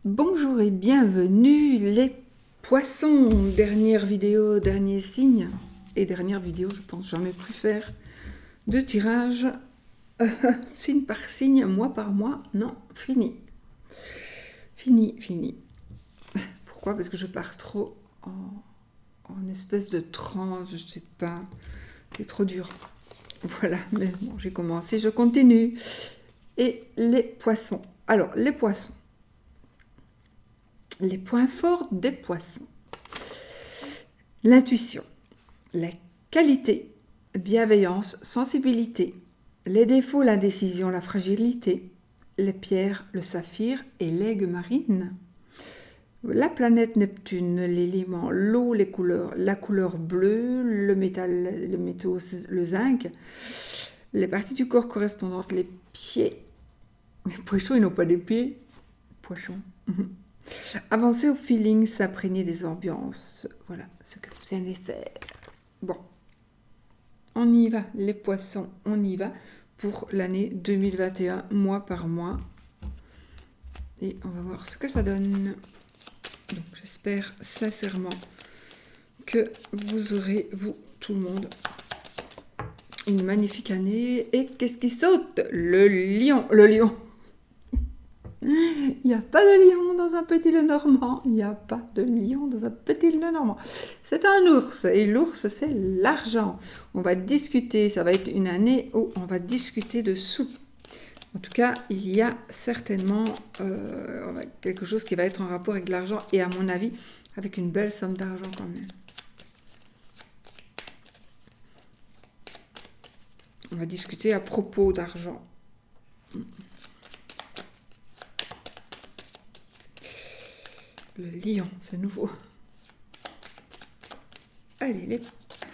Bonjour et bienvenue les poissons, dernière vidéo, dernier signe, et dernière vidéo, je pense jamais plus faire de tirage, signe par signe, mois par mois, non, fini. Fini. Pourquoi? Parce que je pars trop en espèce de transe, je sais pas, c'est trop dur. Voilà, mais bon, j'ai commencé, je continue. Et les poissons. Alors, les poissons. Les points forts des poissons. L'intuition, la qualité, bienveillance, sensibilité. Les défauts, l'indécision, la fragilité. Les pierres, le saphir et l'aigue marine. La planète Neptune, l'élément, l'eau, les couleurs, la couleur bleue, le métal, le métaux, le zinc. Les parties du corps correspondantes, les pieds. Les poissons, ils n'ont pas des pieds. Poissons. Avancer au feeling, s'imprégner des ambiances. Voilà ce que vous aimez faire. Bon, on y va, les poissons, on y va pour l'année 2021, mois par mois. Et on va voir ce que ça donne. Donc j'espère sincèrement que vous aurez, vous, tout le monde, une magnifique année. Et qu'est-ce qui saute? Le lion. Le lion. Il n'y a pas de lion dans un petit Lenormand. Il n'y a pas de lion dans un petit Lenormand. C'est un ours. Et l'ours, c'est l'argent. On va discuter. Ça va être une année où on va discuter de sous. En tout cas, il y a certainement quelque chose qui va être en rapport avec l'argent. Et à mon avis, avec une belle somme d'argent quand même. On va discuter à propos d'argent. Le lion, c'est nouveau. Allez, les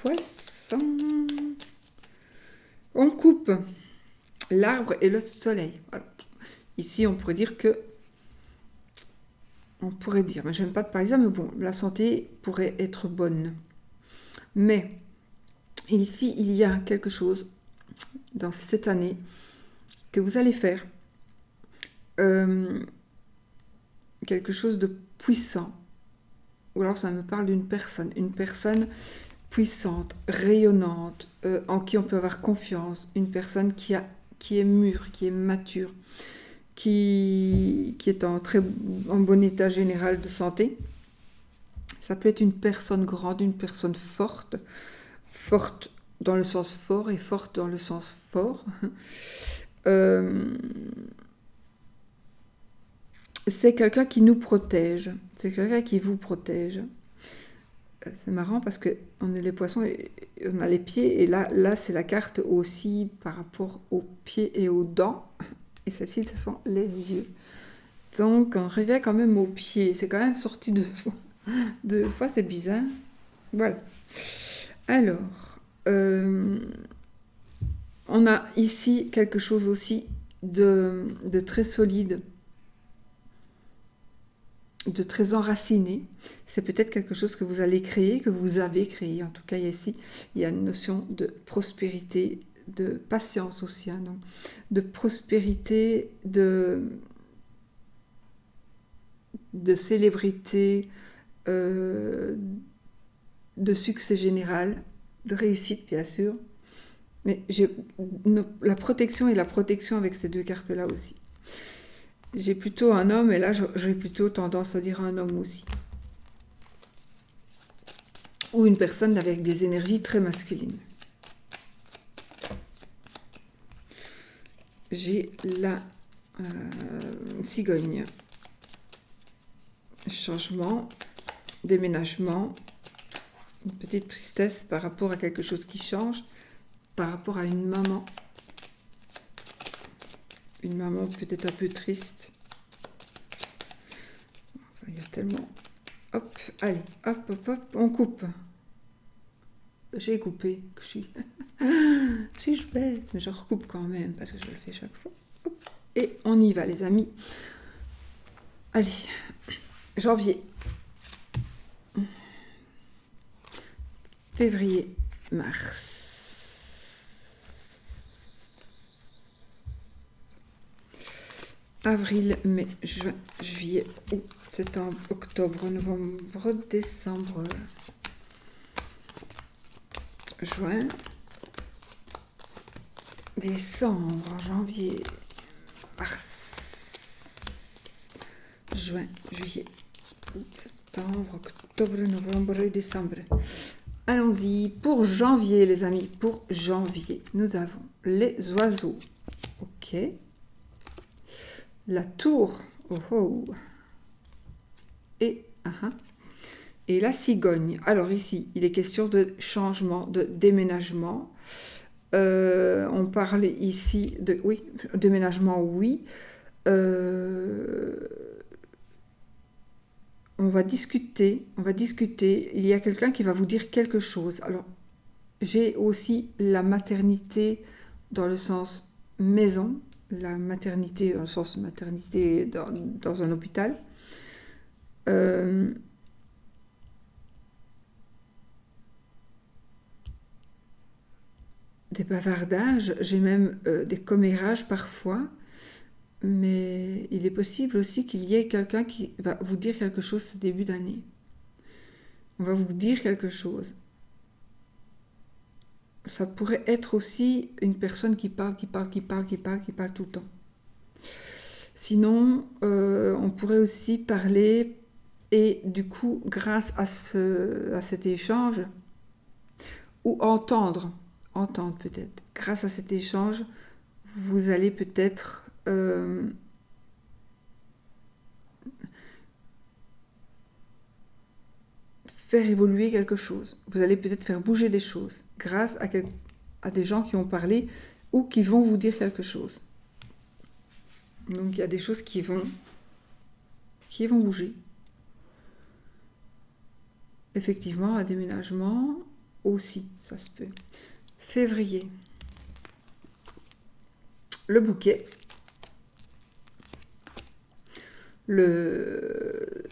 poissons. On coupe l'arbre et le soleil. Voilà. Ici, on pourrait dire que... On pourrait dire, mais je n'aime pas te parler de ça, mais bon, la santé pourrait être bonne. Mais ici, il y a quelque chose dans cette année que vous allez faire. Quelque chose de puissant. Ou alors ça me parle d'une personne. Une personne puissante, rayonnante, en qui on peut avoir confiance. Une personne qui est mûre, qui est mature, qui est en bon état général de santé. Ça peut être une personne grande, une personne forte. Forte dans le sens fort et forte dans le sens fort. C'est quelqu'un qui nous protège. C'est quelqu'un qui vous protège. C'est marrant parce qu'on a les poissons, et on a les pieds, et là c'est la carte aussi par rapport aux pieds et aux dents. Et celles-ci, ce sont les yeux. Donc on revient quand même aux pieds. C'est quand même sorti deux fois. Deux fois, c'est bizarre. Voilà. Alors, on a ici quelque chose aussi de très solide, de très enraciné. C'est peut-être quelque chose que vous allez créer, que vous avez créé. En tout cas, ici, il y a une notion de prospérité, de patience aussi, hein, donc, de prospérité, de célébrité, de succès général, de réussite, bien sûr. Mais j'ai la protection et la protection avec ces deux cartes-là aussi. J'ai plutôt un homme, et là, j'ai plutôt tendance à dire un homme aussi. Ou une personne avec des énergies très masculines. J'ai la cigogne. Changement, déménagement, une petite tristesse par rapport à quelque chose qui change, par rapport à une maman. Une maman peut-être un peu triste. Enfin, il y a tellement... Hop, allez, hop, on coupe. J'ai coupé, que je suis... suis-je bête? Mais je recoupe quand même, parce que je le fais chaque fois. Hop, et on y va, les amis. Allez, janvier. Février, mars. avril, mai, juin, juillet, août, septembre, octobre, novembre, décembre, juin, décembre, janvier, mars, juin, juillet, août, septembre, octobre, novembre et décembre. Allons-y, pour janvier les amis, pour janvier, nous avons les oiseaux, ok, la tour, oh oh, et la cigogne. Alors ici, il est question de changement, de déménagement. On parle ici de, oui, déménagement, oui. On va discuter. Il y a quelqu'un qui va vous dire quelque chose. Alors, j'ai aussi la maternité dans le sens maison, la maternité dans le sens maternité dans un hôpital. Des bavardages, j'ai même des commérages parfois, mais il est possible aussi qu'il y ait quelqu'un qui va vous dire quelque chose ce début d'année. On va vous dire quelque chose. Ça pourrait être aussi une personne qui parle tout le temps. Sinon, on pourrait aussi parler, et du coup, grâce à cet échange, ou entendre peut-être, grâce à cet échange, vous allez peut-être faire évoluer quelque chose. Vous allez peut-être faire bouger des choses grâce à des gens qui ont parlé ou qui vont vous dire quelque chose. Donc il y a des choses qui vont bouger. Effectivement, un déménagement aussi, ça se peut. Février. Le bouquet. Le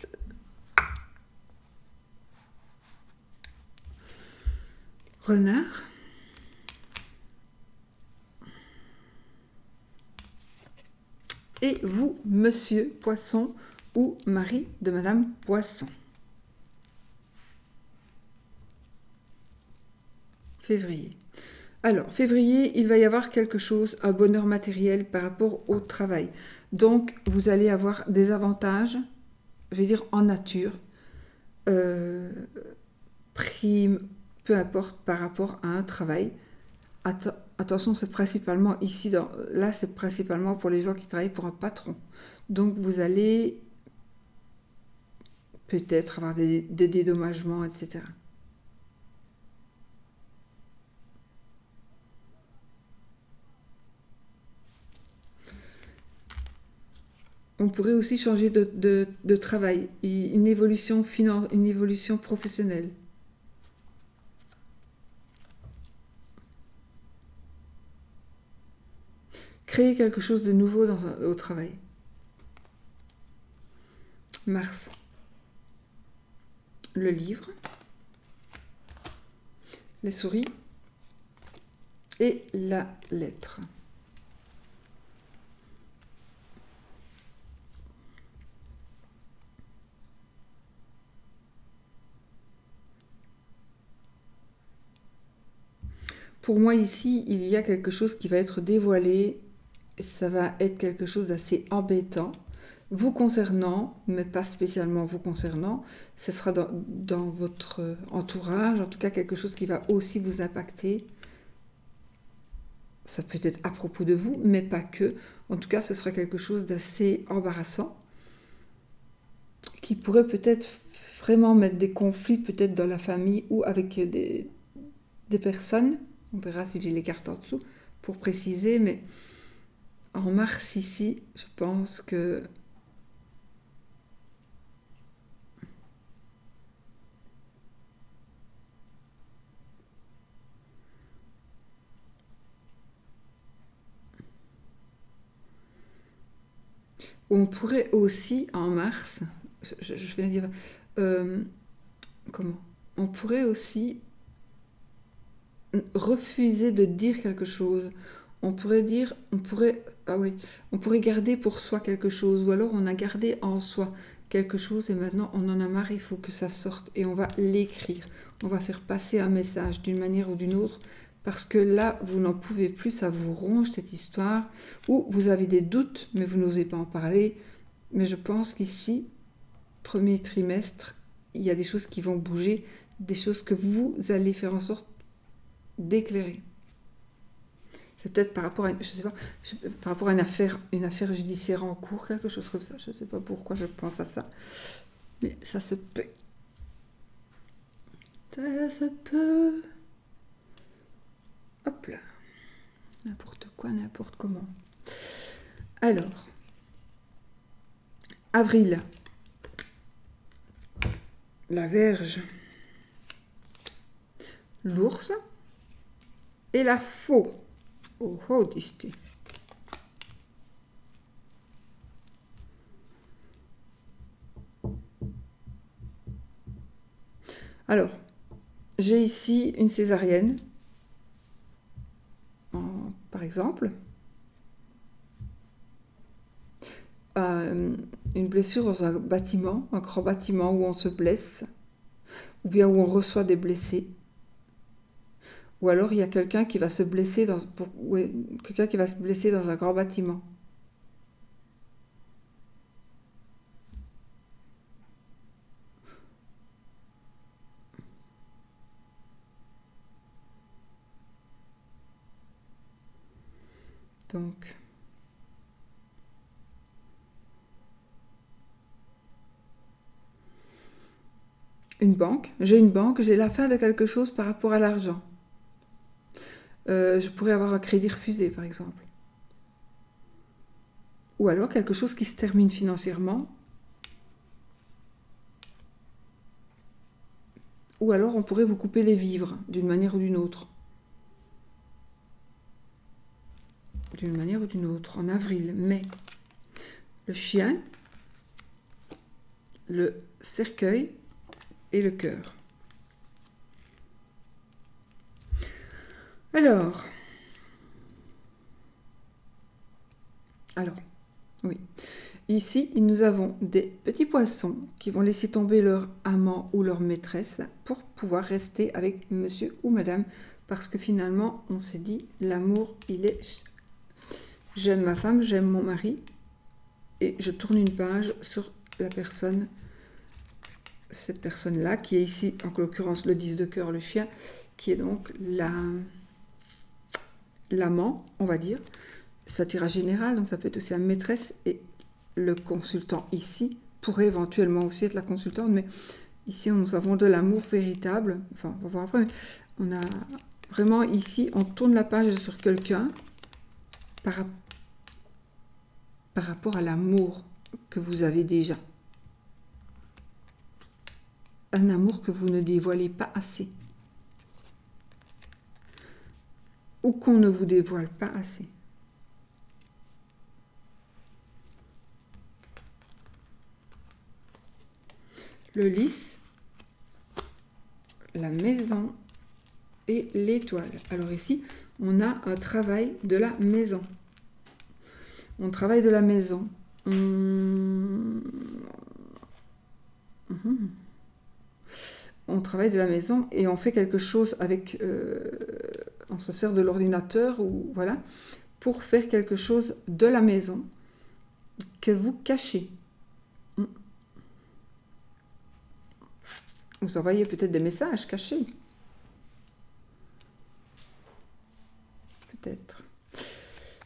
renard. Et vous, monsieur Poisson ou mari de madame Poisson. Février. Alors, février, il va y avoir quelque chose, un bonheur matériel par rapport au travail. Donc, vous allez avoir des avantages, je vais dire en nature, primes, peu importe, par rapport à un travail. Attention, c'est principalement ici, là, c'est principalement pour les gens qui travaillent pour un patron. Donc, vous allez peut-être avoir des dédommagements, etc. On pourrait aussi changer de travail, une évolution professionnelle. Créer quelque chose de nouveau au travail. Mars. Le livre. Les souris. Et la lettre. Pour moi ici, il y a quelque chose qui va être dévoilé. Ça va être quelque chose d'assez embêtant. Vous concernant, mais pas spécialement vous concernant. Ce sera dans votre entourage, en tout cas quelque chose qui va aussi vous impacter. Ça peut être à propos de vous, mais pas que. En tout cas, ce sera quelque chose d'assez embarrassant, qui pourrait peut-être vraiment mettre des conflits peut-être dans la famille ou avec des personnes. On verra si j'ai les cartes en dessous pour préciser, mais en mars ici, je pense que on pourrait aussi en mars, je viens de dire, comment on pourrait aussi refuser de dire quelque chose on pourrait dire, on pourrait garder pour soi quelque chose, ou alors on a gardé en soi quelque chose et maintenant on en a marre, il faut que ça sorte et on va l'écrire. On va faire passer un message d'une manière ou d'une autre parce que là, vous n'en pouvez plus, ça vous ronge cette histoire, ou vous avez des doutes, mais vous n'osez pas en parler. Mais je pense qu'ici, premier trimestre, il y a des choses qui vont bouger, des choses que vous allez faire en sorte d'éclairer. C'est peut-être par rapport à, je sais pas, par rapport à une affaire judiciaire en cours, quelque chose comme ça. Je ne sais pas pourquoi je pense à ça, mais ça se peut. Ça se peut. Hop là. N'importe quoi, n'importe comment. Alors, avril. La Vierge. L'ours. Et la faux. Oh, oh, dis-tu. Alors, j'ai ici une césarienne, par exemple. Une blessure dans un bâtiment, un grand bâtiment où on se blesse, ou bien où on reçoit des blessés. Ou alors il y a quelqu'un qui va se blesser quelqu'un qui va se blesser dans un grand bâtiment. Donc, une banque. J'ai une banque, j'ai la fin de quelque chose par rapport à l'argent. Je pourrais avoir un crédit refusé, par exemple. Ou alors quelque chose qui se termine financièrement. Ou alors on pourrait vous couper les vivres d'une manière ou d'une autre. D'une manière ou d'une autre, en avril, mai. Le chien, le cercueil et le cœur. Alors, oui. Ici, nous avons des petits poissons qui vont laisser tomber leur amant ou leur maîtresse pour pouvoir rester avec monsieur ou madame. Parce que finalement, on s'est dit, l'amour, il est... J'aime ma femme, j'aime mon mari. Et je tourne une page sur la personne, cette personne-là, qui est ici, en l'occurrence, le 10 de cœur, le chien, qui est donc l'amant, on va dire. C'est un tirage général, donc ça peut être aussi la maîtresse, et le consultant ici pourrait éventuellement aussi être la consultante, mais ici nous avons de l'amour véritable, enfin on va voir après, mais on a vraiment ici, on tourne la page sur quelqu'un par rapport à l'amour que vous avez déjà. Un amour que vous ne dévoilez pas assez. Ou qu'on ne vous dévoile pas assez. Le lys, la maison et l'étoile. Alors ici, on a un travail de la maison. On travaille de la maison. On travaille de la maison et on fait quelque chose avec... on se sert de l'ordinateur ou voilà, pour faire quelque chose de la maison que vous cachez. Vous envoyez peut-être des messages cachés. Peut-être.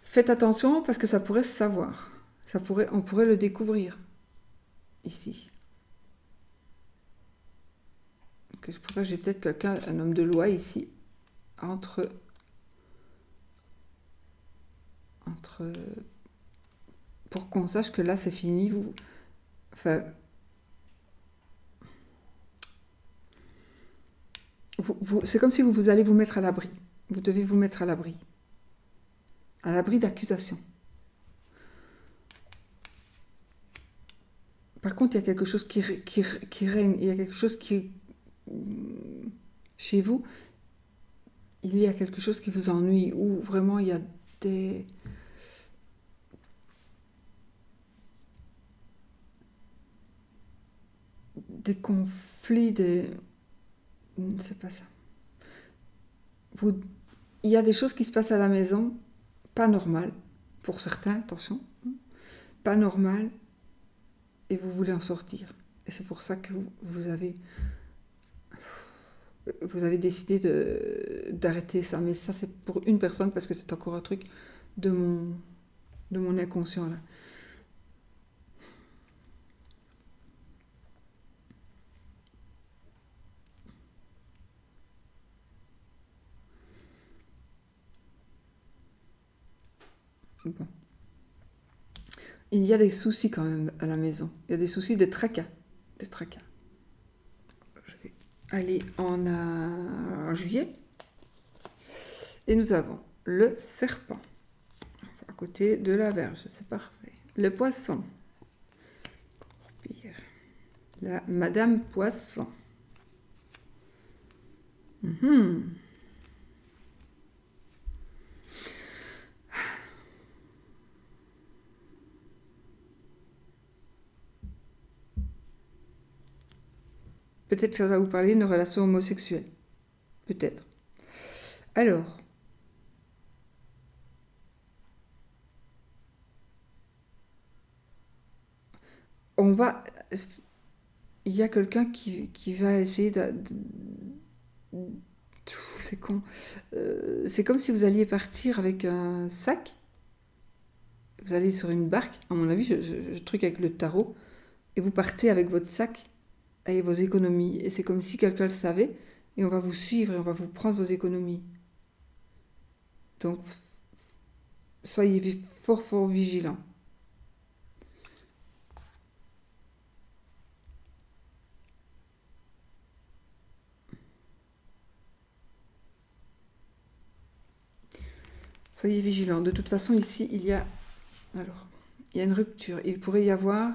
Faites attention parce que ça pourrait se savoir. On pourrait le découvrir ici. C'est pour ça que j'ai peut-être quelqu'un, un homme de loi ici, pour qu'on sache que là c'est fini. C'est comme si vous allez vous mettre à l'abri. Vous devez vous mettre à l'abri d'accusations. Par contre, il y a quelque chose qui règne, il y a quelque chose qui... Chez vous, il y a quelque chose qui vous ennuie, ou vraiment il y a des, des conflits, c'est pas ça. Vous, il y a des choses qui se passent à la maison, pas normales, pour certains, attention, pas normales, et vous voulez en sortir. Et c'est pour ça que vous avez décidé d'arrêter ça. Mais ça, c'est pour une personne, parce que c'est encore un truc de mon inconscient, là. Bon. Il y a des soucis quand même à la maison. Il y a des soucis, des tracas. Des tracas. Je vais aller en juillet. Et nous avons le serpent. À côté de la Vierge, c'est parfait. Le poisson. Pire. La Madame Poisson. Peut-être que ça va vous parler d'une relation homosexuelle. Peut-être. Alors, on va... Il y a quelqu'un qui va essayer c'est con. C'est comme si vous alliez partir avec un sac. Vous allez sur une barque, à mon avis, je truc avec le tarot, et vous partez avec votre sac et vos économies. Et c'est comme si quelqu'un le savait, et on va vous suivre et on va vous prendre vos économies. Donc, soyez fort, fort vigilants. Soyez vigilants. De toute façon, ici, il y a une rupture. Il pourrait y avoir...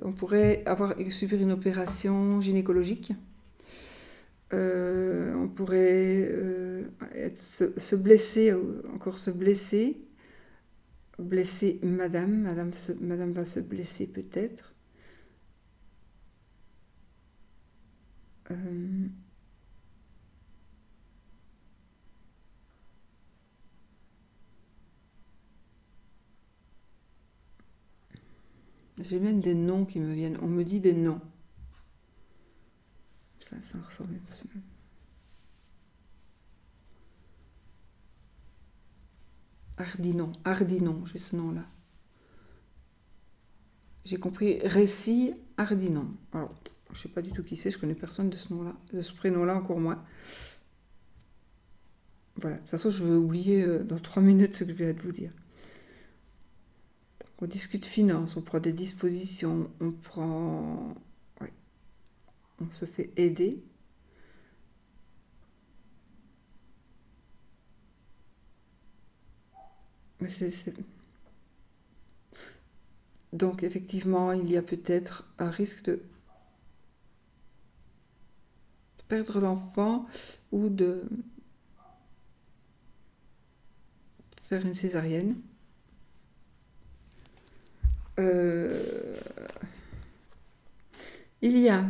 on pourrait subir une opération gynécologique. On pourrait se blesser, encore se blesser. Blesser madame. Madame va se blesser peut-être. J'ai même des noms qui me viennent. On me dit des noms. Ça ressemble. Hardinon, j'ai ce nom-là. J'ai compris récit Hardinon. Alors, je ne sais pas du tout qui c'est, je connais personne de ce nom-là, de ce prénom-là, encore moins. Voilà, de toute façon, je vais oublier dans 3 minutes ce que je viens de vous dire. On discute finance, on prend des dispositions, on se fait aider. Mais donc, effectivement, il y a peut-être un risque de perdre l'enfant ou de faire une césarienne. Il y a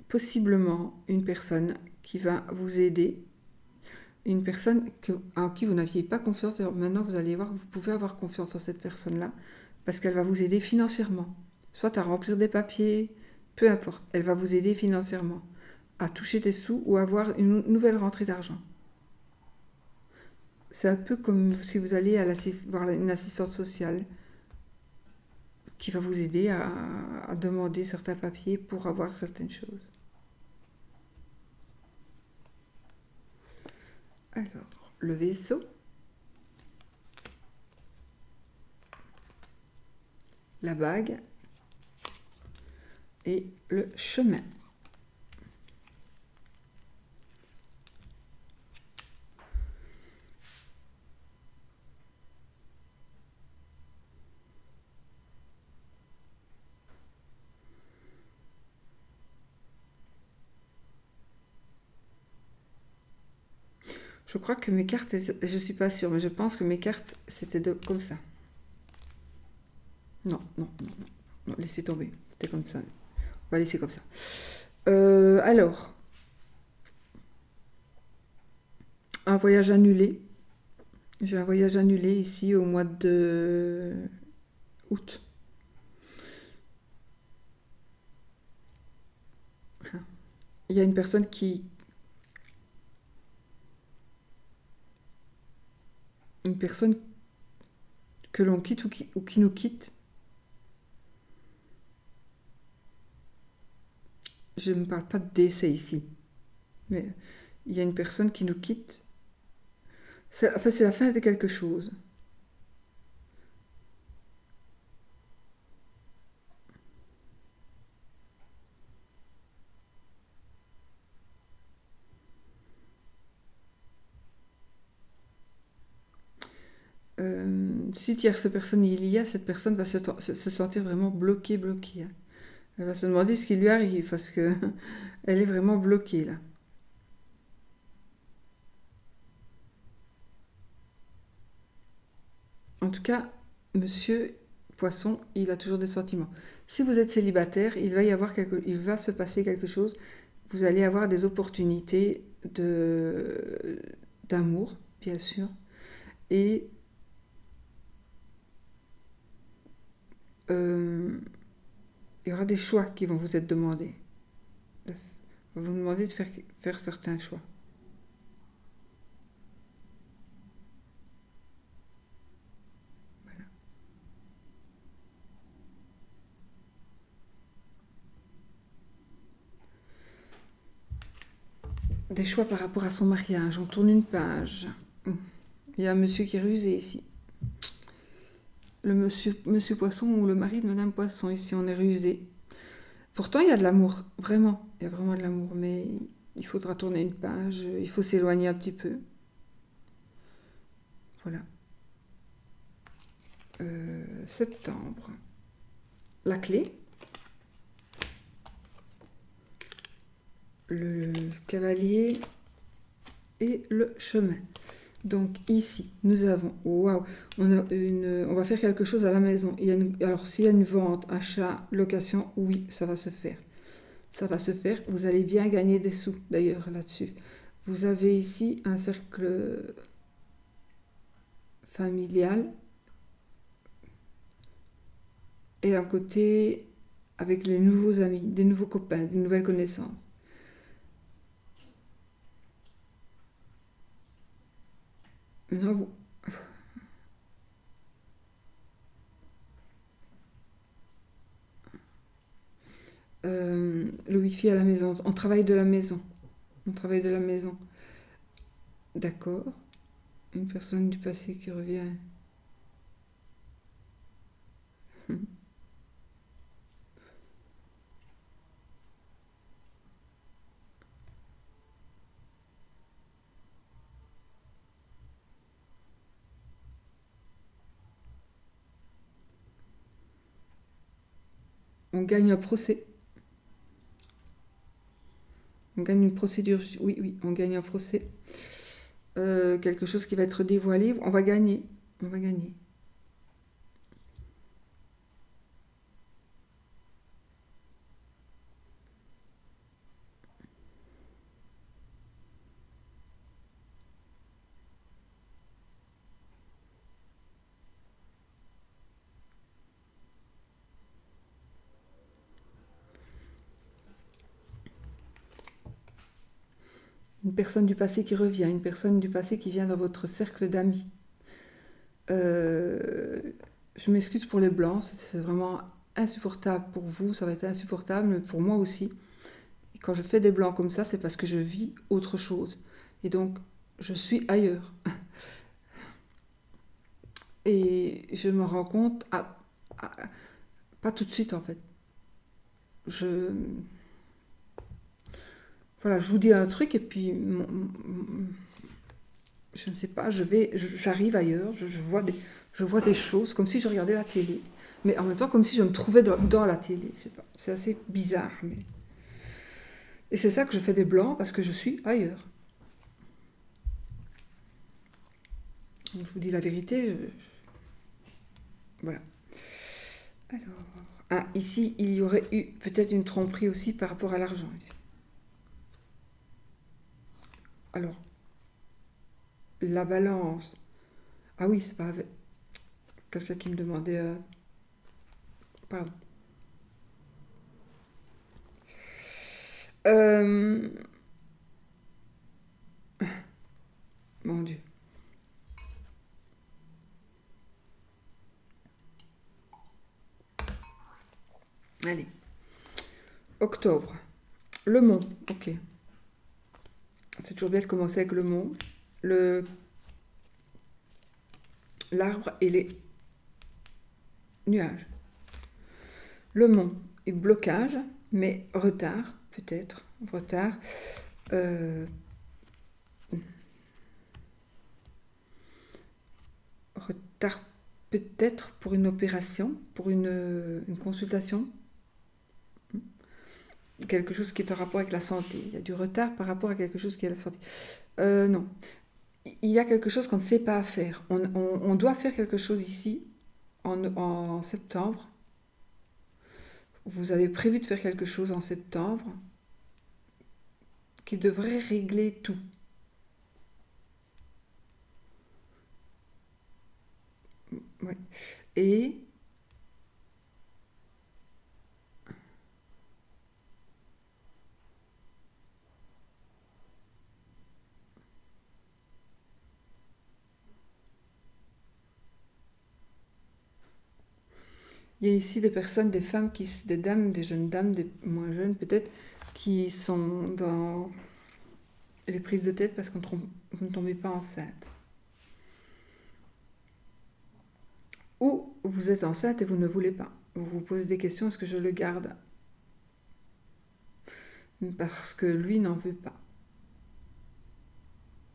possiblement une personne qui va vous aider, une personne en qui vous n'aviez pas confiance. Alors maintenant, vous allez voir, vous pouvez avoir confiance en cette personne-là, parce qu'elle va vous aider financièrement, soit à remplir des papiers, peu importe, elle va vous aider financièrement à toucher des sous ou à avoir une nouvelle rentrée d'argent. C'est un peu comme si vous allez voir une assistante sociale qui va vous aider à demander certains papiers pour avoir certaines choses. Alors, le vaisseau, la bague et le chemin. Je crois que mes cartes, je suis pas sûre, mais je pense que mes cartes, c'était comme ça. Non, non, non, non, non, laissez tomber. C'était comme ça. On va laisser comme ça. Alors, un voyage annulé. J'ai un voyage annulé ici au mois de août. Il y a une personne qui... Une personne que l'on quitte ou qui nous quitte. Je ne parle pas de décès ici. Mais il y a une personne qui nous quitte. Enfin, c'est la fin de quelque chose. Si tierce personne il y a, cette personne va se sentir vraiment bloquée, bloquée. Hein. Elle va se demander ce qui lui arrive parce que elle est vraiment bloquée là. En tout cas, monsieur Poisson, il a toujours des sentiments. Si vous êtes célibataire, il va se passer quelque chose. Vous allez avoir des opportunités d'amour, bien sûr, et il y aura des choix qui vont vous être demandés. On va vous demander de faire certains choix. Des choix par rapport à son mariage. On tourne une page. Il y a un monsieur qui est rusé ici. Le monsieur Poisson ou le mari de Madame Poisson. Ici, on est rusé. Pourtant, il y a de l'amour. Vraiment. Il y a vraiment de l'amour. Mais il faudra tourner une page. Il faut s'éloigner un petit peu. Voilà. Septembre. La clé. Le cavalier et le chemin. Donc ici, nous avons, waouh, on va faire quelque chose à la maison. Alors s'il y a une vente, achat, location, oui, ça va se faire. Ça va se faire. Vous allez bien gagner des sous d'ailleurs là-dessus. Vous avez ici un cercle familial et un côté avec les nouveaux amis, des nouveaux copains, des nouvelles connaissances. Maintenant, le wifi à la maison, on travaille de la maison. On travaille de la maison. D'accord. Une personne du passé qui revient. On gagne un procès. On gagne une procédure. Oui, oui, on gagne un procès. Quelque chose qui va être dévoilé. On va gagner. On va gagner. Une personne du passé qui revient. Une personne du passé qui vient dans votre cercle d'amis. Je m'excuse pour les blancs. C'est vraiment insupportable pour vous. Ça va être insupportable, mais pour moi aussi. Et quand je fais des blancs comme ça, c'est parce que je vis autre chose. Et donc, je suis ailleurs. Et je me rends compte, pas tout de suite en fait. Je, voilà, je vous dis un truc et puis, je ne sais pas, j'arrive ailleurs, je vois des choses comme si je regardais la télé, mais en même temps comme si je me trouvais dans la télé. Je sais pas, c'est assez bizarre. Et c'est ça que je fais des blancs parce que je suis ailleurs. Je vous dis la vérité. Voilà. Alors, ici, il y aurait eu peut-être une tromperie aussi par rapport à l'argent. Alors, la balance. Ah oui, c'est pas avec quelqu'un qui me demandait. Pardon. Mon Dieu. Allez. Octobre. Le mont. Ok. C'est toujours bien de commencer avec le mont. L'arbre et les nuages. Le mont et blocage, mais retard, peut-être. Retard. Retard peut-être pour une opération, pour une consultation. Quelque chose qui est en rapport avec la santé. Il y a du retard par rapport à quelque chose qui est la santé. Non. Il y a quelque chose qu'on ne sait pas faire. On doit faire quelque chose ici en septembre. Vous avez prévu de faire quelque chose en septembre qui devrait régler tout. Ouais. Et il y a ici des personnes, des femmes, des dames, des jeunes dames, des moins jeunes peut-être, qui sont dans les prises de tête parce que vous ne tombez pas enceinte. Ou vous êtes enceinte et vous ne voulez pas. Vous vous posez des questions, est-ce que je le garde? Parce que lui n'en veut pas.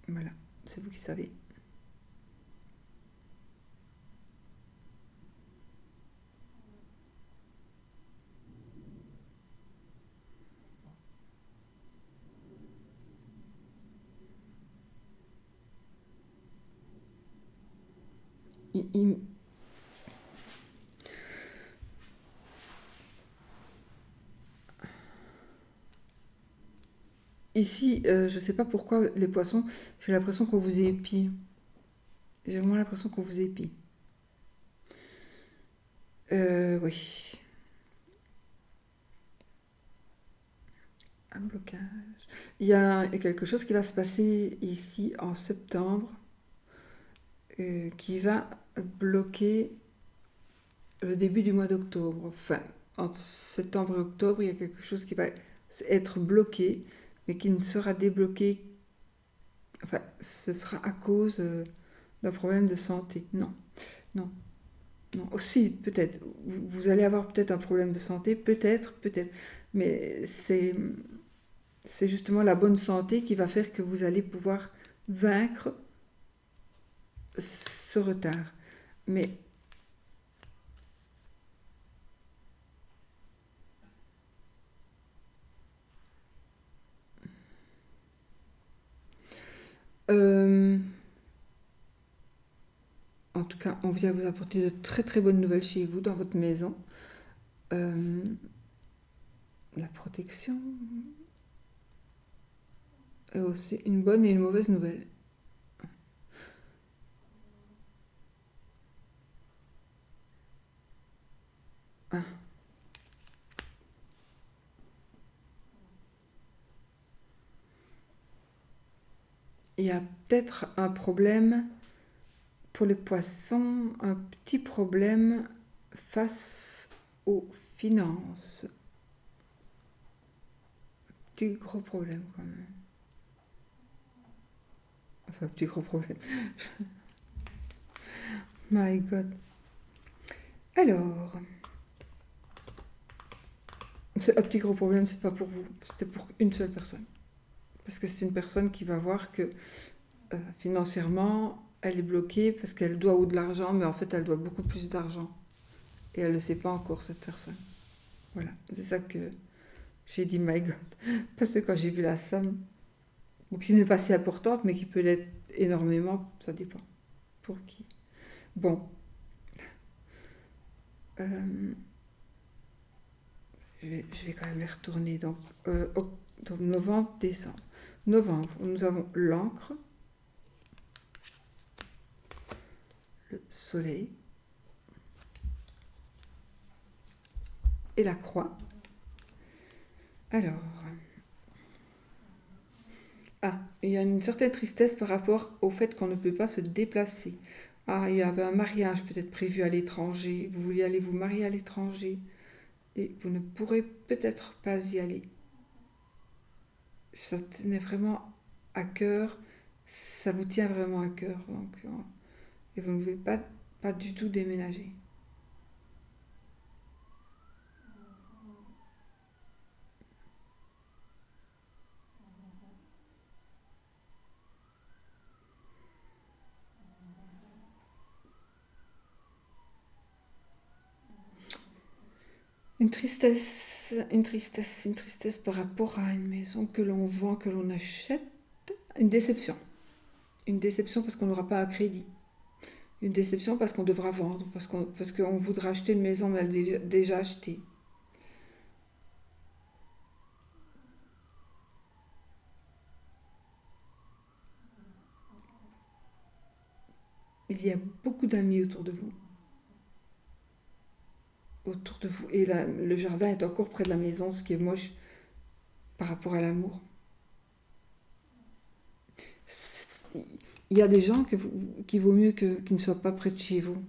Voilà, c'est vous qui savez. Ici, je ne sais pas pourquoi les poissons, j'ai l'impression qu'on vous épie. J'ai vraiment l'impression qu'on vous épie. Oui. Un blocage. Il y a quelque chose qui va se passer ici en septembre qui va bloquer le début du mois d'octobre. Enfin, entre septembre et octobre, il y a quelque chose qui va être bloqué, mais qui ne sera débloqué. Enfin, ce sera à cause d'un problème de santé. Non, non, non. Aussi, peut-être. Vous allez avoir peut-être un problème de santé, peut-être. Mais c'est justement la bonne santé qui va faire que vous allez pouvoir vaincre ce retard. Mais en tout cas, on vient vous apporter de très très bonnes nouvelles chez vous, dans votre maison. La protection. Et aussi une bonne et une mauvaise nouvelle. Ah. Il y a peut-être un problème pour les poissons, un petit problème face aux finances. Petit gros problème quand même. Enfin, petit gros problème. My God. Alors, un petit gros problème, c'est pas pour vous, c'était pour une seule personne. Parce que c'est une personne qui va voir que financièrement, elle est bloquée parce qu'elle doit ou de l'argent, mais en fait, elle doit beaucoup plus d'argent. Et elle ne le sait pas encore, cette personne. Voilà, c'est ça que j'ai dit, my God. Parce que quand j'ai vu la somme, qui n'est pas si importante, mais qui peut l'être énormément, ça dépend. Pour qui? Bon. Euh, je vais quand même les retourner. Donc novembre, décembre. Novembre, nous avons l'encre, le soleil et la croix. Alors, il y a une certaine tristesse par rapport au fait qu'on ne peut pas se déplacer. Ah, il y avait un mariage peut-être prévu à l'étranger. Vous vouliez aller vous marier à l'étranger et vous ne pourrez peut-être pas y aller. Ça tenait vraiment à cœur. Ça vous tient vraiment à cœur. Et vous ne pouvez pas du tout déménager. Une tristesse par rapport à une maison que l'on vend, que l'on achète. Une déception. Une déception parce qu'on n'aura pas un crédit. Une déception parce qu'on devra vendre, parce qu'on voudra acheter une maison mais elle est déjà achetée. Il y a beaucoup d'amis autour de vous. Autour de vous. Et le jardin est encore près de la maison, ce qui est moche par rapport à l'amour. Il y a des gens qu'il vaut mieux qu'ils ne soient pas près de chez vous.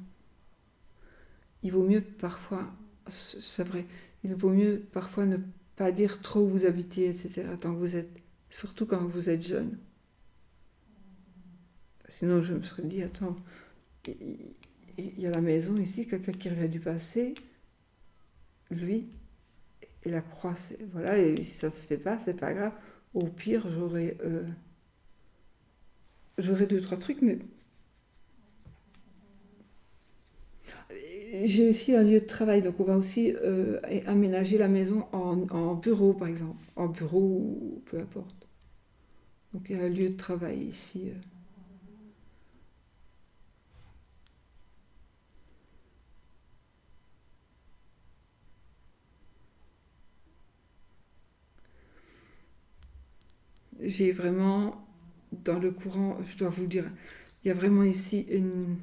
Il vaut mieux parfois, c'est vrai, il vaut mieux parfois ne pas dire trop où vous habitez, etc. Tant que vous êtes, surtout quand vous êtes jeune. Sinon, je me serais dit, attends, il y a la maison ici, quelqu'un qui revient du passé, lui, et la croix, voilà, et si ça se fait pas, c'est pas grave. Au pire, j'aurais deux, trois trucs, mais j'ai aussi un lieu de travail, donc on va aussi aménager la maison en bureau, par exemple, en bureau ou peu importe. Donc il y a un lieu de travail ici. J'ai vraiment, dans le courant, je dois vous le dire, il y a vraiment ici une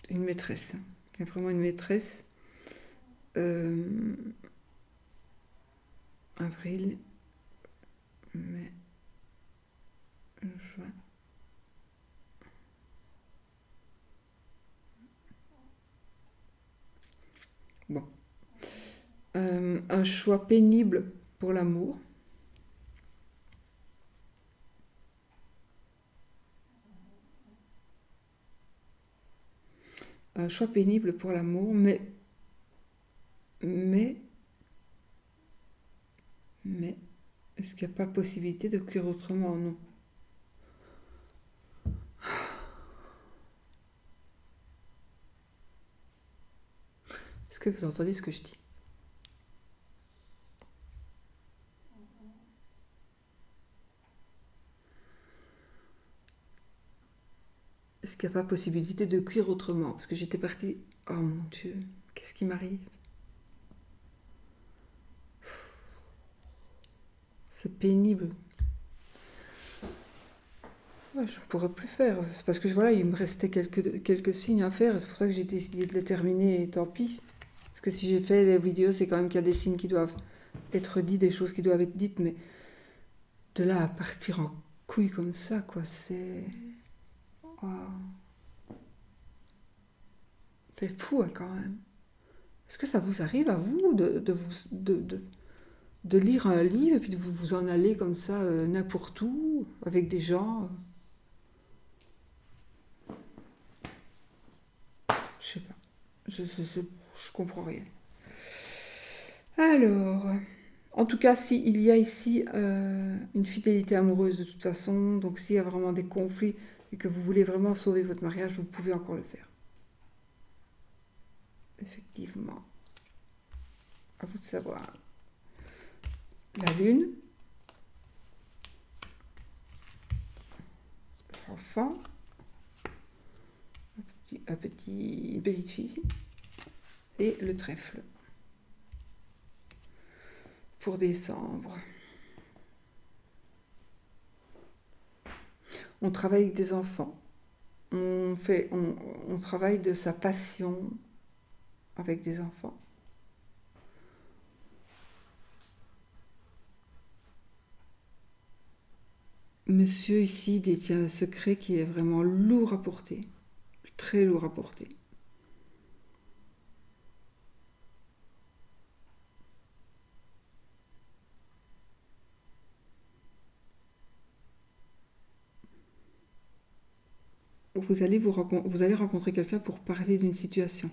maîtresse. Il y a vraiment une maîtresse. Euh, avril, mai, juin. Bon. Un choix pénible pour l'amour. Un choix pénible pour l'amour, mais, mais, est-ce qu'il n'y a pas possibilité de cuire autrement? Non. Est-ce que vous entendez ce que je dis? Est-ce qu'il n'y a pas possibilité de cuire autrement? Parce que j'étais partie. Oh mon Dieu, qu'est-ce qui m'arrive? C'est pénible. Ouais, je ne pourrais plus faire. C'est parce que voilà, il me restait quelques signes à faire. C'est pour ça que j'ai décidé de les terminer et tant pis. Parce que si j'ai fait les vidéos, c'est quand même qu'il y a des signes qui doivent être dits, des choses qui doivent être dites. Mais de là à partir en couille comme ça, quoi, c'est. Oh, c'est fou hein, quand même. Est-ce que ça vous arrive à vous de lire un livre et puis de vous en aller comme ça n'importe où avec des gens? Je sais pas. Je comprends rien. Alors, en tout cas, s'il y a ici une fidélité amoureuse de toute façon, donc s'il y a vraiment des conflits et que vous voulez vraiment sauver votre mariage, vous pouvez encore le faire. Effectivement. À vous de savoir. La lune, l'enfant, une petite fille ici. Et le trèfle pour décembre. On travaille avec des enfants. On travaille de sa passion avec des enfants. Monsieur ici détient un secret qui est vraiment lourd à porter, très lourd à porter. Vous allez rencontrer quelqu'un pour parler d'une situation.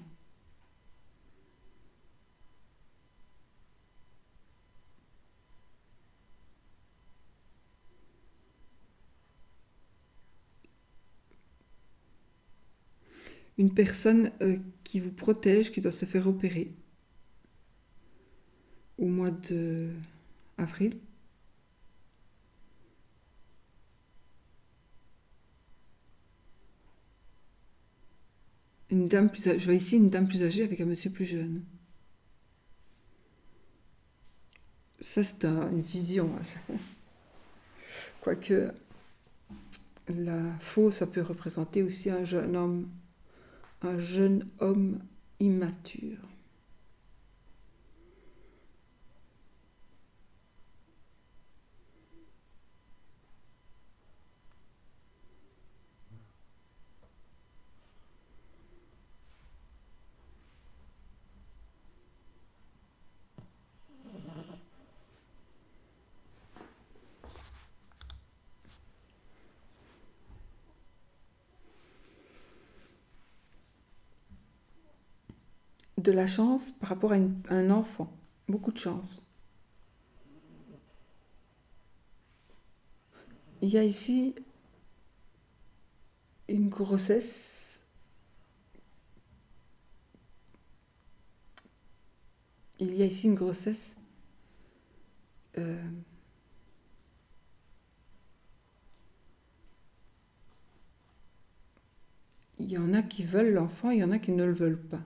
Une personne qui vous protège, qui doit se faire opérer au mois d'avril. Je vois ici une dame plus âgée avec un monsieur plus jeune. Ça, c'est une vision. Quoique, la faux, ça peut représenter aussi un jeune homme immature. De la chance par rapport à un enfant. Beaucoup de chance. Il y a ici une grossesse. Il y a ici une grossesse. Il y en a qui veulent l'enfant, il y en a qui ne le veulent pas.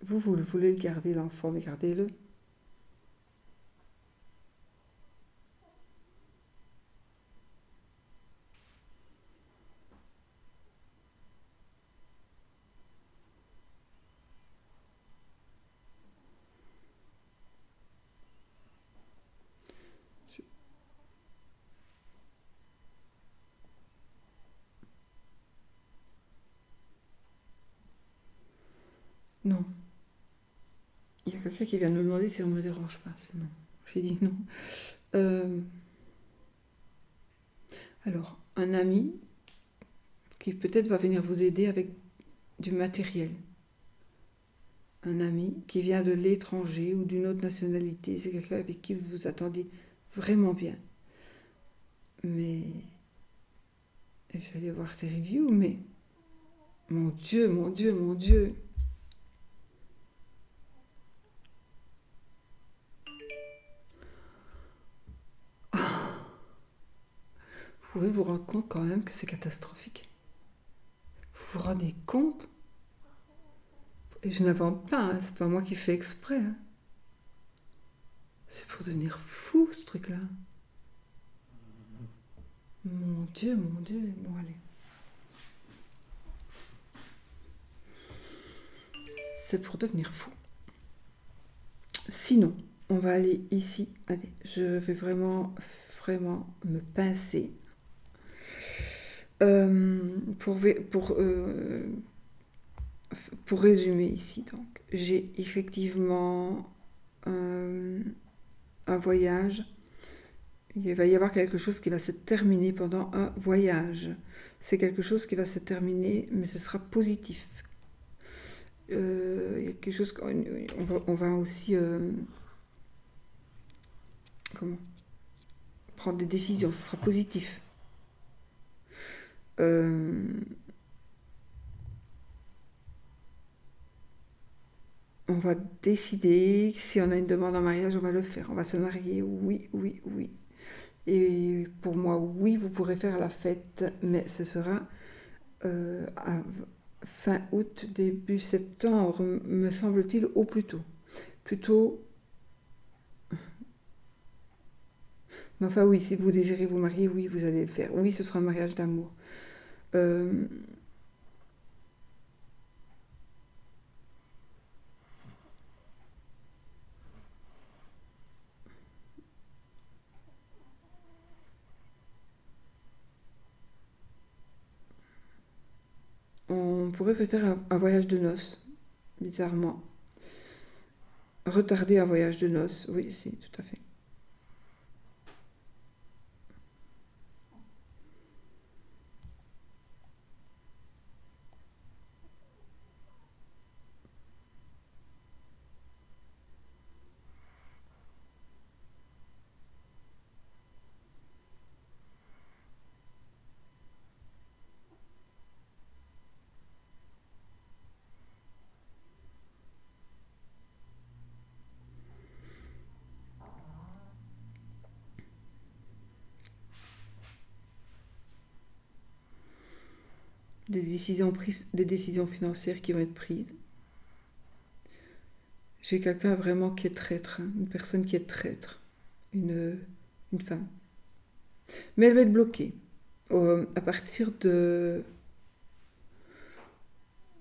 Vous voulez garder l'enfant, mais gardez-le. Non. Il y a quelqu'un qui vient de me demander si on me dérange pas. C'est non. J'ai dit non. Alors, un ami qui peut-être va venir vous aider avec du matériel. Un ami qui vient de l'étranger ou d'une autre nationalité. C'est quelqu'un avec qui vous vous attendez vraiment bien. Mais je vais aller voir tes reviews, mais mon Dieu, mon Dieu, mon Dieu. Vous pouvez vous rendre compte quand même que c'est catastrophique. Vous vous rendez compte? Et je n'invente pas, hein, c'est pas moi qui fais exprès. Hein. C'est pour devenir fou ce truc-là. Mon Dieu, bon allez. C'est pour devenir fou. Sinon, on va aller ici. Allez, je vais vraiment me pincer. Pour résumer ici, donc, j'ai effectivement un voyage. Il va y avoir quelque chose qui va se terminer pendant un voyage. C'est quelque chose qui va se terminer, mais ce sera positif. Il y a quelque chose on va aussi prendre des décisions, ce sera positif. On va décider, si on a une demande en mariage, on va le faire, on va se marier, oui. Et pour moi, oui, vous pourrez faire la fête, mais ce sera à fin août, début septembre, me semble-t-il, au plus tôt. Plutôt, mais enfin oui, si vous désirez vous marier, oui, vous allez le faire. Oui, ce sera un mariage d'amour. Euh, on pourrait faire un voyage de noces, bizarrement. Retarder un voyage de noces, oui, si, tout à fait. Des décisions financières qui vont être prises. J'ai quelqu'un vraiment qui est traître, hein, une personne qui est traître, une, une femme. Mais elle va être bloquée. À partir de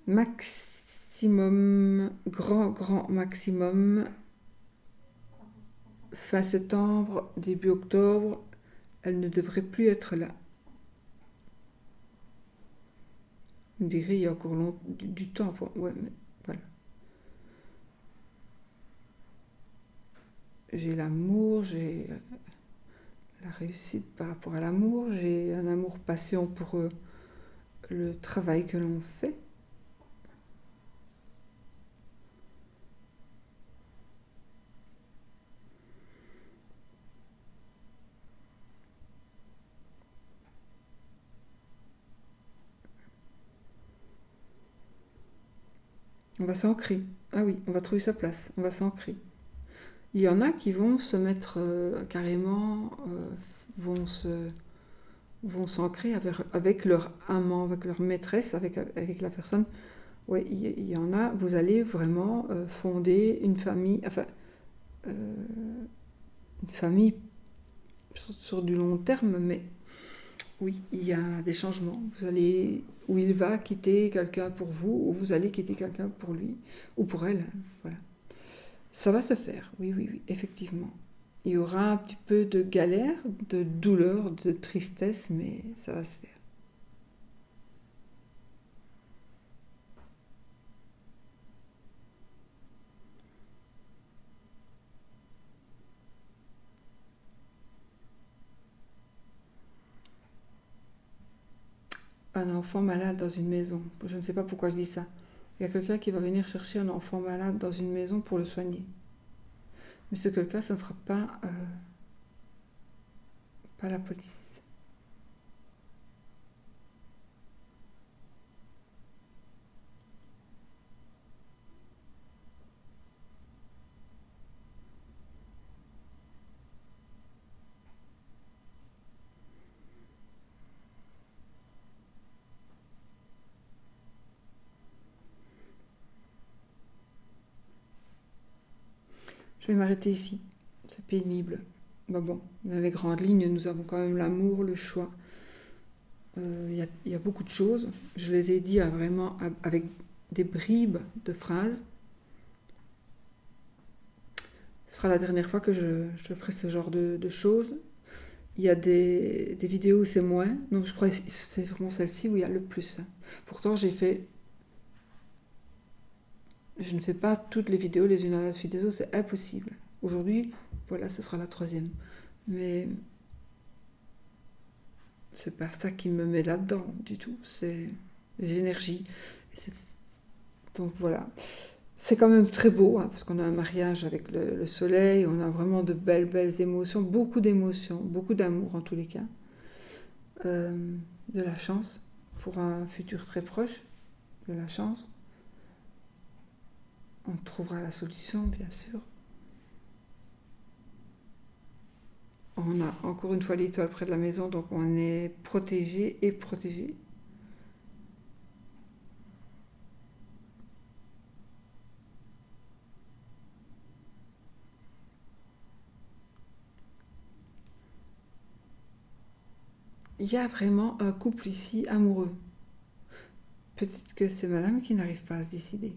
maximum, grand maximum, fin septembre, début octobre, elle ne devrait plus être là. On dirait il y a encore du temps. Ouais, mais voilà. J'ai l'amour, j'ai la réussite par rapport à l'amour, j'ai un amour passion pour le travail que l'on fait. On va s'ancrer. Ah oui, on va trouver sa place, on va s'ancrer. Il y en a qui vont se mettre carrément, vont se vont s'ancrer avec leur amant, avec leur maîtresse, avec la personne. Oui, il y en a, vous allez vraiment fonder une famille, enfin, euh, une famille sur du long terme, mais oui, il y a des changements. Vous allez, ou il va quitter quelqu'un pour vous, ou vous allez quitter quelqu'un pour lui, ou pour elle, voilà. Ça va se faire, oui, oui, oui, effectivement. Il y aura un petit peu de galère, de douleur, de tristesse, mais ça va se faire. Un enfant malade dans une maison. Je ne sais pas pourquoi je dis ça. Il y a quelqu'un qui va venir chercher un enfant malade dans une maison pour le soigner. Mais ce quelqu'un, ce ne sera pas la police. Je vais m'arrêter ici. C'est pénible. Bah bon, dans les grandes lignes, nous avons quand même l'amour, le choix. Il y a beaucoup de choses. Je les ai dit vraiment avec des bribes de phrases. Ce sera la dernière fois que je ferai ce genre de choses. Il y a des vidéos où c'est moins. Donc je crois que c'est vraiment celle-ci où il y a le plus. Pourtant, je ne fais pas toutes les vidéos les unes à la suite des autres. C'est impossible. Aujourd'hui, voilà, ce sera la troisième. Mais c'est pas ça qui me met là-dedans du tout. C'est les énergies. Donc voilà. C'est quand même très beau, hein, parce qu'on a un mariage avec le soleil, on a vraiment de belles émotions, beaucoup d'amour en tous les cas. De la chance pour un futur très proche, de la chance. On trouvera la solution, bien sûr. On a encore une fois l'étoile près de la maison, donc on est protégé et protégé. Il y a vraiment un couple ici amoureux. Peut-être que c'est madame qui n'arrive pas à se décider.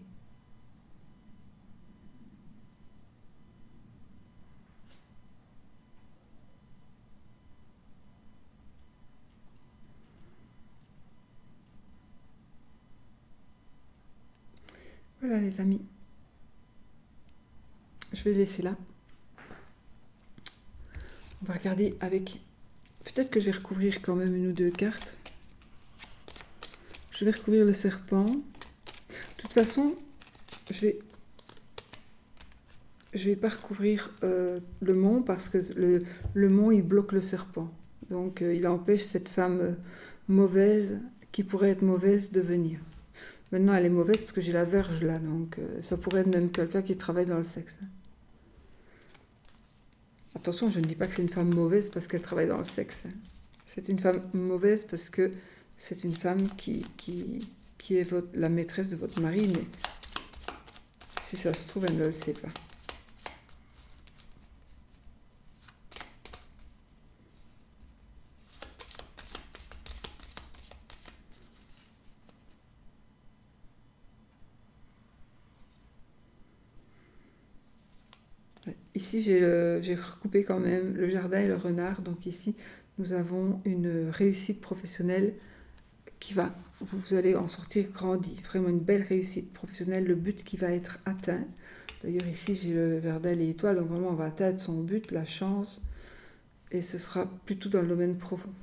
Voilà les amis. Je vais laisser là. On va regarder avec... Peut-être que je vais recouvrir quand même une ou deux cartes. Je vais recouvrir le serpent. De toute façon, je vais pas recouvrir le mont parce que le mont il bloque le serpent. Donc il empêche cette femme mauvaise, qui pourrait être mauvaise, de venir. Maintenant elle est mauvaise parce que j'ai la verge là, donc ça pourrait être même quelqu'un qui travaille dans le sexe. Attention, je ne dis pas que c'est une femme mauvaise parce qu'elle travaille dans le sexe. C'est une femme mauvaise parce que c'est une femme qui est la maîtresse de votre mari, mais si ça se trouve, elle ne le sait pas. Ici, j'ai recoupé quand même le jardin et le renard. Donc ici, nous avons une réussite professionnelle qui va, vous allez en sortir grandi. Vraiment une belle réussite professionnelle, le but qui va être atteint. D'ailleurs, ici, j'ai le jardin et l'étoile. Donc vraiment, on va atteindre son but, la chance. Et ce sera plutôt dans le domaine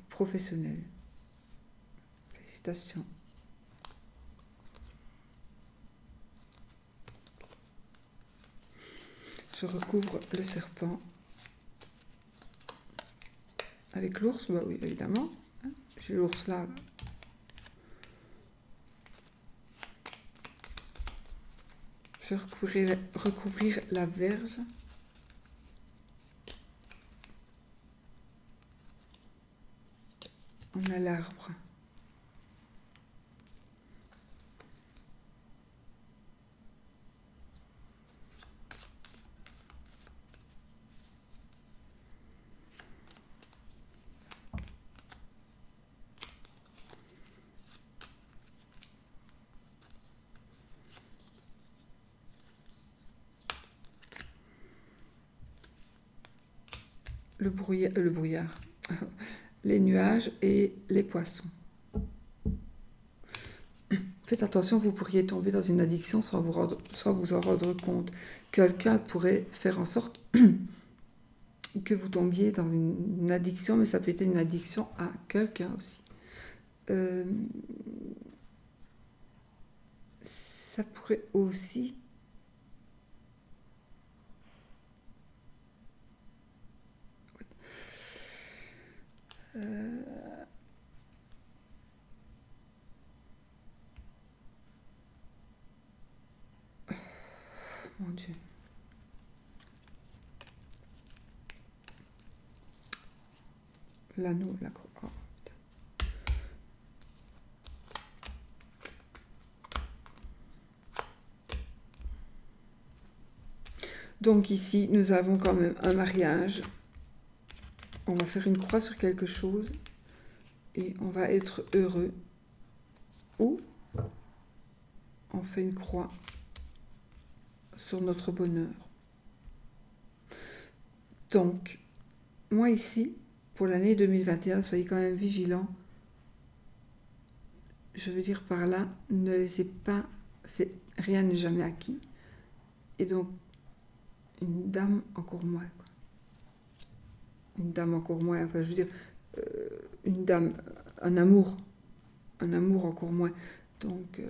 professionnel. Félicitations. Je recouvre le serpent avec l'ours, bah oui, évidemment. J'ai l'ours là. Je vais recouvrir la verge. On a l'arbre. Le brouillard, les nuages et les poissons. Faites attention, vous pourriez tomber dans une addiction sans vous en rendre compte. Quelqu'un pourrait faire en sorte que vous tombiez dans une addiction, mais ça peut être une addiction à quelqu'un aussi. Ça pourrait aussi... Mon Dieu. L'anneau, la croix. Oh. Donc ici, nous avons quand même un mariage. On va faire une croix sur quelque chose et on va être heureux. Ou on fait une croix sur notre bonheur. Donc, moi ici, pour l'année 2021, soyez quand même vigilants. Je veux dire par là, ne laissez pas, rien n'est jamais acquis. Et donc, une dame encore moins. Quoi. Une dame encore moins, enfin je veux dire, une dame, un amour encore moins. Donc,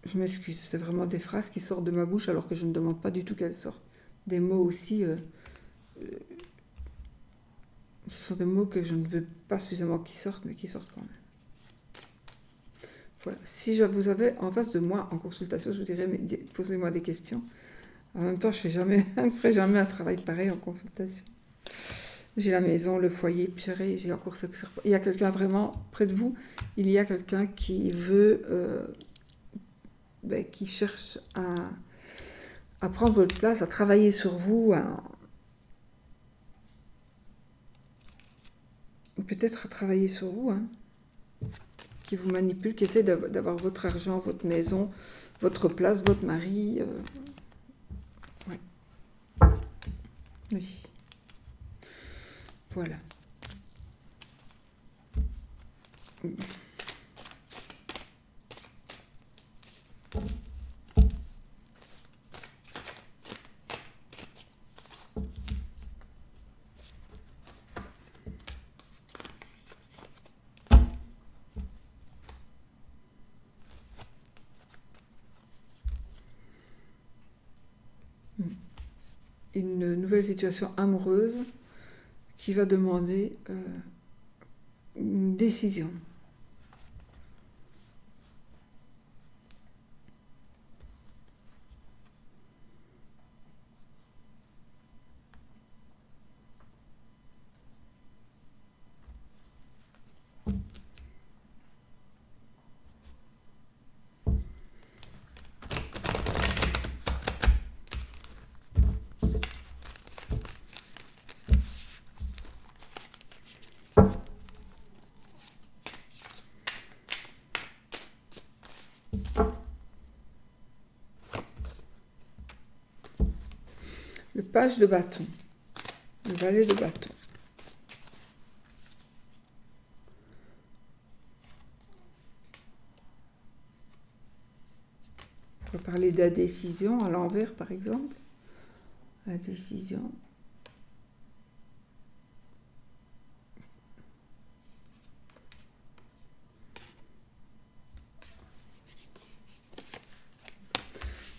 je m'excuse, c'est vraiment des phrases qui sortent de ma bouche alors que je ne demande pas du tout qu'elles sortent. Des mots aussi, ce sont des mots que je ne veux pas suffisamment qu'ils sortent, mais qui sortent quand même. Voilà. Si je vous avais en face de moi en consultation, je vous dirais, mais posez-moi des questions. En même temps, je ne ferai jamais un travail pareil en consultation. J'ai la maison, le foyer, purée, j'ai encore ça. Il y a quelqu'un vraiment près de vous, il y a quelqu'un qui veut, qui cherche à prendre votre place, à travailler sur vous, peut-être à travailler sur vous, hein, qui vous manipule, qui essaie d'avoir votre argent, votre maison, votre place, votre mari. Ouais. Oui. Voilà. Une nouvelle situation amoureuse qui va demander une décision. Le page de bâton, le valet de bâton. On pourrait parler de la décision à l'envers, par exemple. La décision.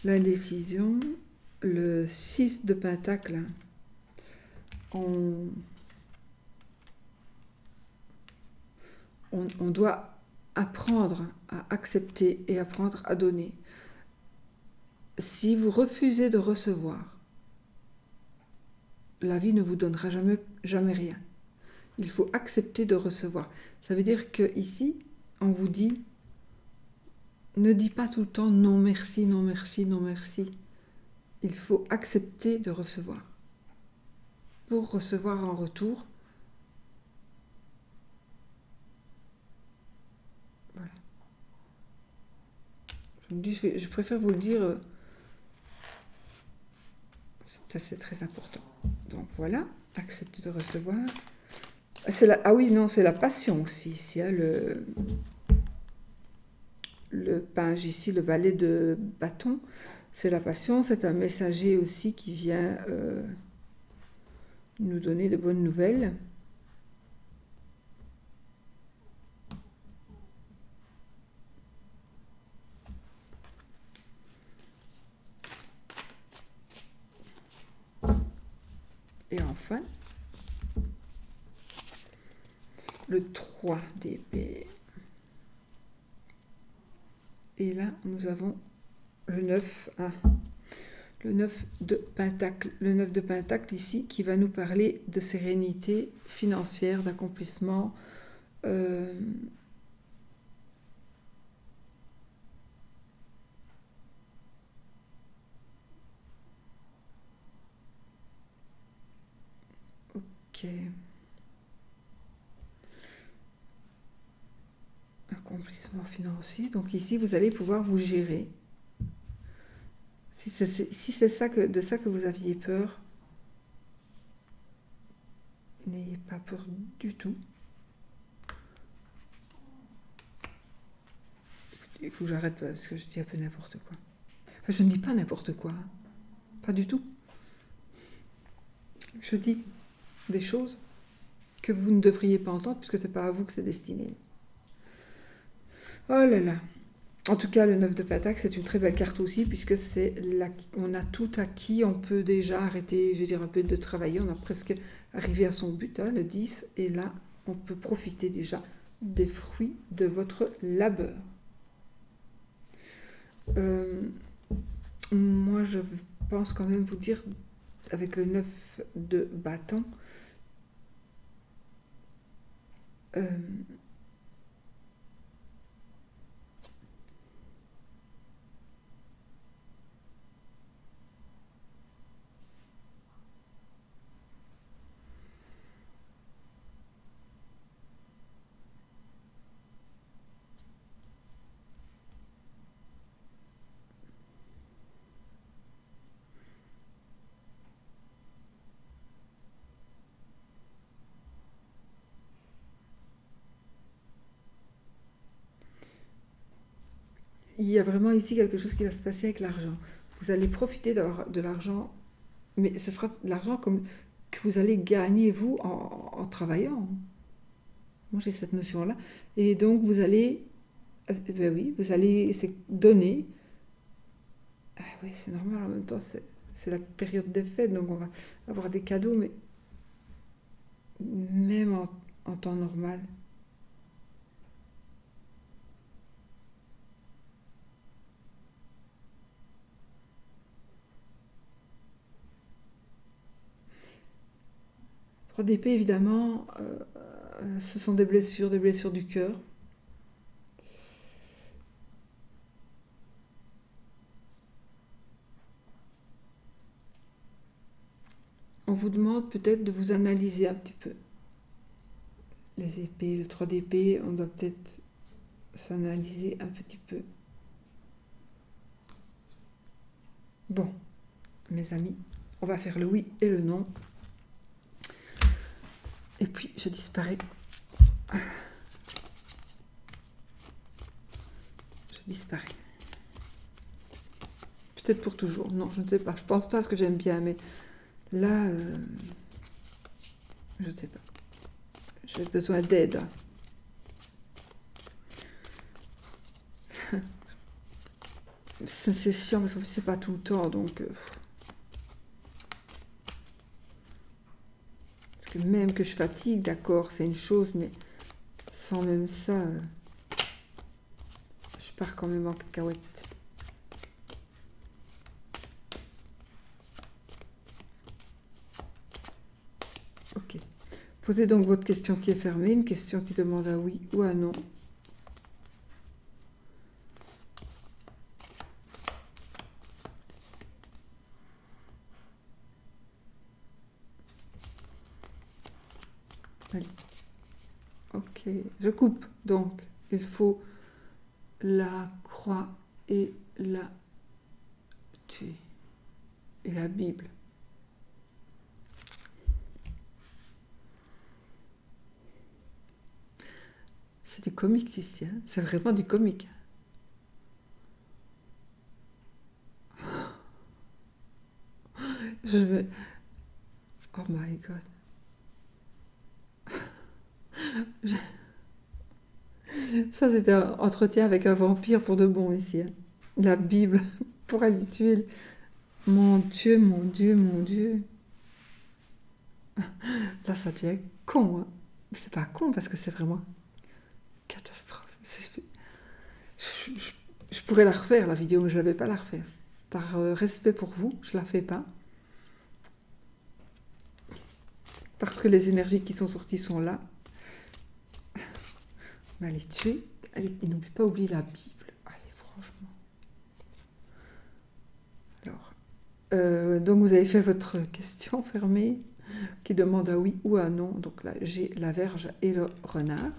L'indécision, le 6 de pentacle, on doit apprendre à accepter et apprendre à donner. Si vous refusez de recevoir, la vie ne vous donnera jamais rien. Il faut accepter de recevoir. Ça veut dire que ici, on vous dit, ne dis pas tout le temps non merci, non merci, non merci. Il faut accepter de recevoir. Pour recevoir en retour, voilà. Je me dis, je préfère vous le dire, c'est très important. Donc voilà, accepter de recevoir. Ah oui, non, c'est la passion aussi. Ici, hein, le page ici, le valet de bâton, c'est la passion. C'est un messager aussi qui vient nous donner de bonnes nouvelles. Et enfin, le 3 d'épée. Et là, nous avons le 9. Le 9 de pentacle. Le 9 de pentacle ici qui va nous parler de sérénité financière, d'accomplissement. Ok. Accomplissement financier. Donc ici, vous allez pouvoir vous gérer. Si c'est de ça que vous aviez peur, n'ayez pas peur du tout. Il faut que j'arrête parce que je dis un peu n'importe quoi. Enfin, je ne dis pas n'importe quoi. Pas du tout. Je dis des choses que vous ne devriez pas entendre puisque c'est pas à vous que c'est destiné. Oh là là. En tout cas, le 9 de pentacle, c'est une très belle carte aussi, puisque on a tout acquis, on peut déjà arrêter, je veux dire, un peu de travailler, on a presque arrivé à son but, hein, le 10, et là, on peut profiter déjà des fruits de votre labeur. Moi, je pense quand même vous dire, avec le 9 de bâton, Euh, il y a vraiment ici quelque chose qui va se passer avec l'argent. Vous allez profiter d'avoir de l'argent, mais ce sera de l'argent comme que vous allez gagner vous en travaillant. Moi j'ai cette notion-là. Et donc vous allez, ben oui, vous allez donner. Ah oui, c'est normal en même temps, c'est la période des fêtes, donc on va avoir des cadeaux, mais même en temps normal. 3 d'épée, évidemment, ce sont des blessures du cœur. On vous demande peut-être de vous analyser un petit peu. Les épées, le 3 d'épée, on doit peut-être s'analyser un petit peu. Bon, mes amis, on va faire le oui et le non. Et puis, je disparais. Je disparais. Peut-être pour toujours. Non, je ne sais pas. Je pense pas à ce que j'aime bien, mais là, je ne sais pas. J'ai besoin d'aide. C'est chiant parce que c'est pas tout le temps, donc... parce que même que je fatigue, d'accord, c'est une chose, mais sans même ça, je pars quand même en cacahuète. Ok. Posez donc votre question qui est fermée, une question qui demande un oui ou un non. Allez. Ok, je coupe. Donc, il faut la croix et la tuer. Et la Bible. C'est du comique ici, hein. C'est vraiment du comique. Je vais... Oh my god. Ça, c'était un entretien avec un vampire pour de bon ici, hein. La Bible pour aller tuer. Mon Dieu, mon Dieu, mon Dieu. Là, ça devient con, hein. C'est pas con parce que c'est vraiment catastrophe. Je pourrais la refaire, la vidéo, mais je ne vais pas la refaire. Par respect pour vous, je la fais pas. Parce que les énergies qui sont sorties sont là. Mais allez tuer. Allez, et n'oublie pas oublier la Bible. Allez, franchement. Alors, donc vous avez fait votre question fermée qui demande un oui ou un non. Donc là, j'ai la Vierge et le renard.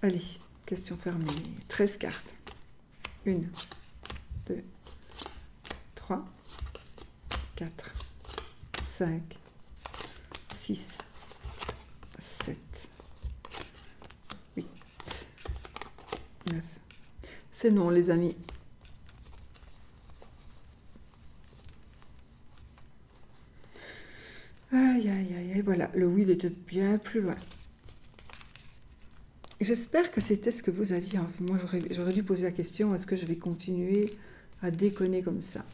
Allez, question fermée. 13 cartes. 1, 2, 3, 4, 5, 6, 7, 8, 9. C'est non, les amis. Aïe, aïe, aïe, voilà. Le oui, il était bien plus loin. J'espère que c'était ce que vous aviez envie. Moi, j'aurais dû poser la question, est-ce que je vais continuer à déconner comme ça?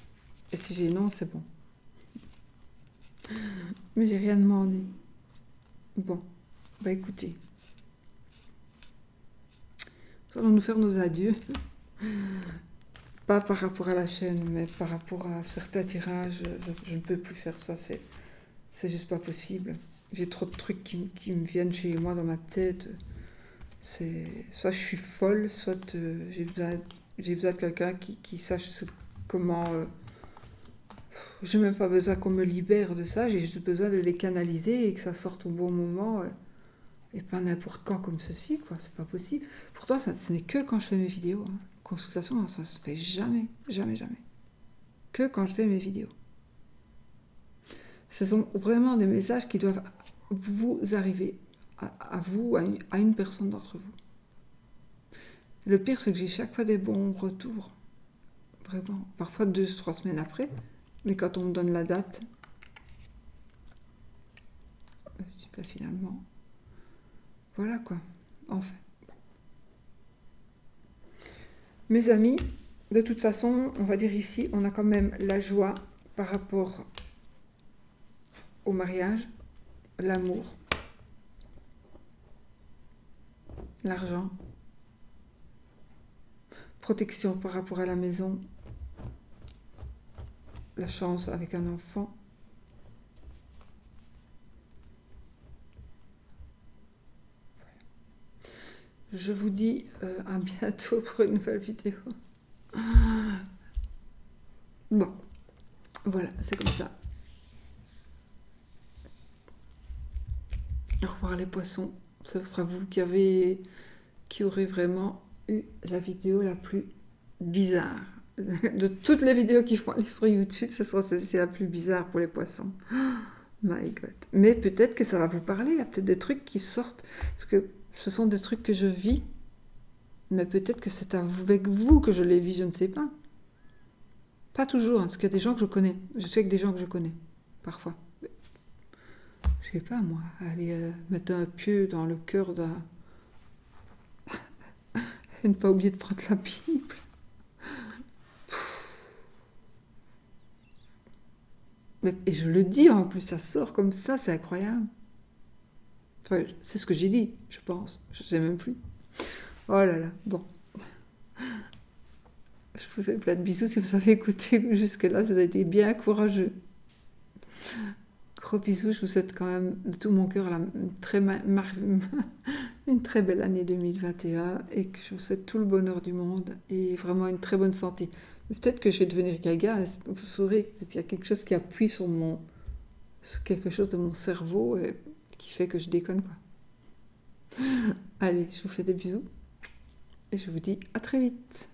Et si j'ai non, c'est bon. Mais j'ai rien demandé. Bon, bah écoutez. Nous allons nous faire nos adieux. Pas par rapport à la chaîne, mais par rapport à certains tirages. Je ne peux plus faire ça, c'est juste pas possible. J'ai trop de trucs qui me viennent chez moi dans ma tête. Soit je suis folle, soit j'ai besoin de quelqu'un qui sache comment... j'ai même pas besoin qu'on me libère de ça, j'ai juste besoin de les canaliser et que ça sorte au bon moment. Et pas n'importe quand comme ceci, quoi. C'est pas possible. Pourtant, ce n'est que quand je fais mes vidéos. Hein. Consultation, ça se fait jamais, jamais, jamais. Que quand je fais mes vidéos. Ce sont vraiment des messages qui doivent vous arriver, à vous, à une personne d'entre vous. Le pire, c'est que j'ai chaque fois des bons retours. Vraiment. Parfois 2-3 semaines après. Mais quand on me donne la date, je dis pas finalement. Voilà quoi. Enfin. Mes amis, de toute façon, on va dire ici, on a quand même la joie par rapport au mariage, l'amour, l'argent, protection par rapport à la maison, la chance avec un enfant. Je vous dis à bientôt pour une nouvelle vidéo. Bon, voilà, c'est comme ça. Au revoir les poissons. Ce sera vous qui aurez vraiment eu la vidéo la plus bizarre. De toutes les vidéos qui font aller sur YouTube, ce sera celle-ci la plus bizarre pour les poissons. My God. Mais peut-être que ça va vous parler. Il y a peut-être des trucs qui sortent. Parce que ce sont des trucs que je vis. Mais peut-être que c'est avec vous que je les vis, je ne sais pas. Pas toujours, hein, parce qu'il y a des gens que je connais. Je sais que des gens que je connais, parfois. Je sais pas, moi, aller mettre un pieu dans le cœur d'un... Et ne pas oublier de prendre la Bible. Et je le dis, en plus, ça sort comme ça, c'est incroyable. Enfin, c'est ce que j'ai dit, je pense. Je sais même plus. Oh là là, bon. Je vous fais plein de bisous si vous avez écouté jusque-là, vous avez été bien courageux. Gros bisous, je vous souhaite quand même de tout mon cœur une très belle année 2021 et que je vous souhaite tout le bonheur du monde et vraiment une très bonne santé. Peut-être que je vais devenir gaga, vous saurez, peut-être qu'il y a quelque chose qui appuie sur quelque chose de mon cerveau qui fait que je déconne, quoi. Allez, je vous fais des bisous et je vous dis à très vite.